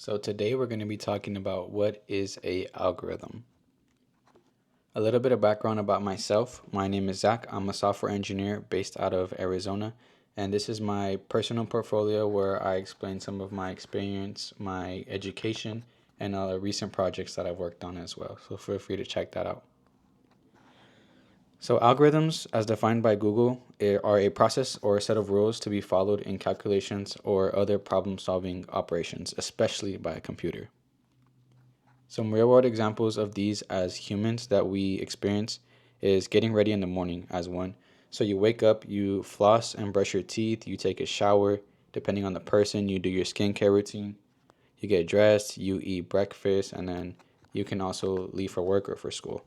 So today we're going to be talking about what is a algorithm. A little bit of background about myself. My name is Zach. I'm a software engineer based out of Arizona, and this is my personal portfolio where I explain some of my experience, my education, and recent projects that I've worked on as well. So feel free to check that out. So algorithms, as defined by Google, are a process or a set of rules to be followed in calculations or other problem-solving operations, especially by a computer. Some real world examples of these as humans that we experience is getting ready in the morning as one. So you wake up, you floss and brush your teeth, you take a shower. Depending on the person, you do your skincare routine. You get dressed, you eat breakfast, and then you can also leave for work or for school.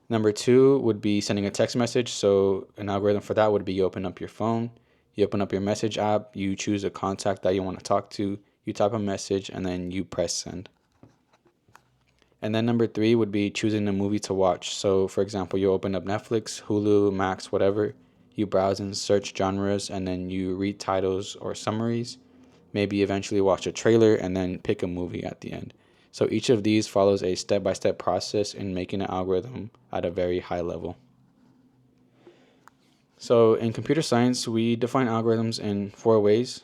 Number two would be sending a text message. So an algorithm for that would be you open up your phone, you open up your message app, you choose a contact that you want to talk to, you type a message, and then you press send. And then number three would be choosing a movie to watch. So, for example, you open up Netflix, Hulu, Max, whatever. You browse and search genres, and then you read titles or summaries. Maybe eventually watch a trailer and then pick a movie at the end. So each of these follows a step by step process in making an algorithm at a very high level. So, in computer science, we define algorithms in four ways.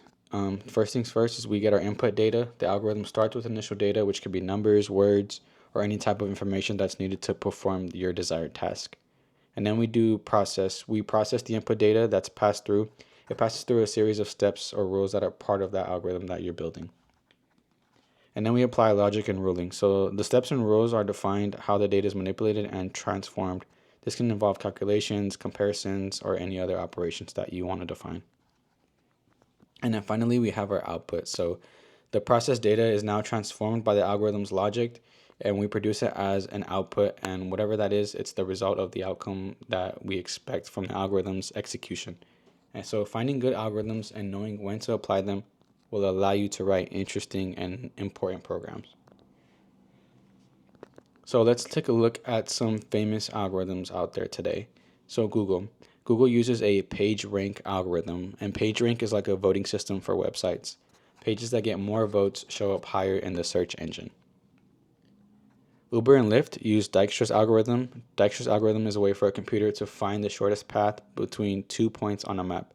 First things first is we get our input data. The algorithm starts with initial data, which could be numbers, words, or any type of information that's needed to perform your desired task. And then we do process. We process the input data that's passed through. It passes through a series of steps or rules that are part of that algorithm that you're building. And then we apply logic and ruling. So the steps and rules are defined how the data is manipulated and transformed. This can involve calculations, comparisons, or any other operations that you want to define. And then finally, we have our output. So the processed data is now transformed by the algorithm's logic, and we produce it as an output. And whatever that is, it's the result of the outcome that we expect from the algorithm's execution. And so finding good algorithms and knowing when to apply them will allow you to write interesting and important programs. So let's take a look at some famous algorithms out there today. So Google. Google uses a PageRank algorithm, and PageRank is like a voting system for websites. Pages that get more votes show up higher in the search engine. Uber and Lyft use Dijkstra's algorithm. Dijkstra's algorithm is a way for a computer to find the shortest path between 2 points on a map.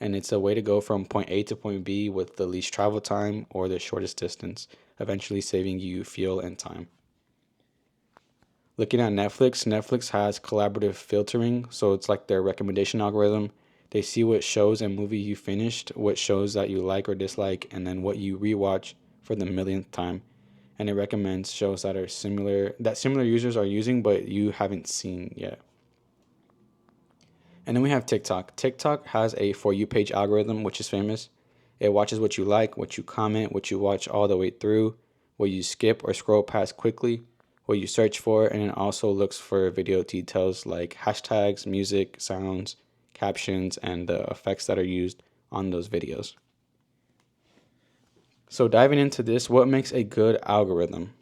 And it's a way to go from point A to point B with the least travel time or the shortest distance, eventually saving you fuel and time. Looking at Netflix, Netflix has collaborative filtering, so it's like their recommendation algorithm. They see what shows and movie you finished, what shows that you like or dislike, and then what you rewatch for the millionth time. And it recommends shows that are similar users are using but you haven't seen yet. And then we have TikTok. TikTok has a For You page algorithm, which is famous. It watches what you like, what you comment, what you watch all the way through, what you skip or scroll past quickly, what you search for, and it also looks for video details like hashtags, music, sounds, captions, and the effects that are used on those videos. So diving into this, what makes a good algorithm?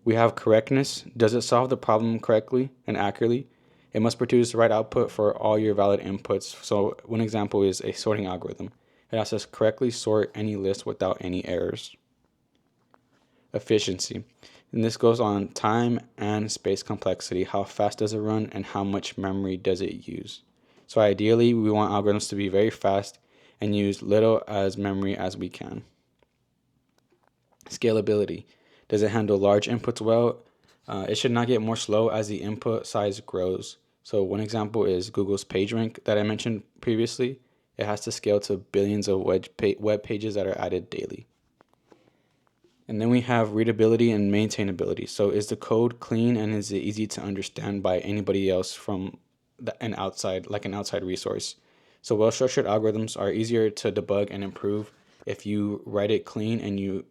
We have correctness. Does it solve the problem correctly and accurately? It must produce the right output for all your valid inputs. So one example is a sorting algorithm. It has to correctly sort any list without any errors. Efficiency. And this goes on time and space complexity. How fast does it run and how much memory does it use? So ideally, we want algorithms to be very fast and use little as memory as we can. Scalability. Does it handle large inputs well? It should not get more slow as the input size grows. So one example is Google's PageRank that I mentioned previously. It has to scale to billions of web pages that are added daily. And then we have readability and maintainability. So is the code clean and is it easy to understand by anybody else from an outside resource? So well-structured algorithms are easier to debug and improve if you write it clean and you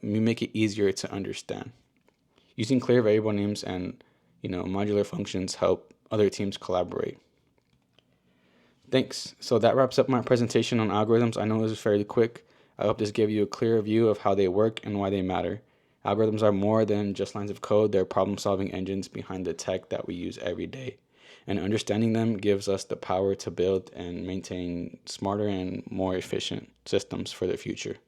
make it easier to understand. Using clear variable names and modular functions help other teams collaborate. Thanks. So that wraps up my presentation on algorithms. I know it was fairly quick. I hope this gave you a clear view of how they work and why they matter. Algorithms are more than just lines of code. They're problem-solving engines behind the tech that we use every day. And understanding them gives us the power to build and maintain smarter and more efficient systems for the future.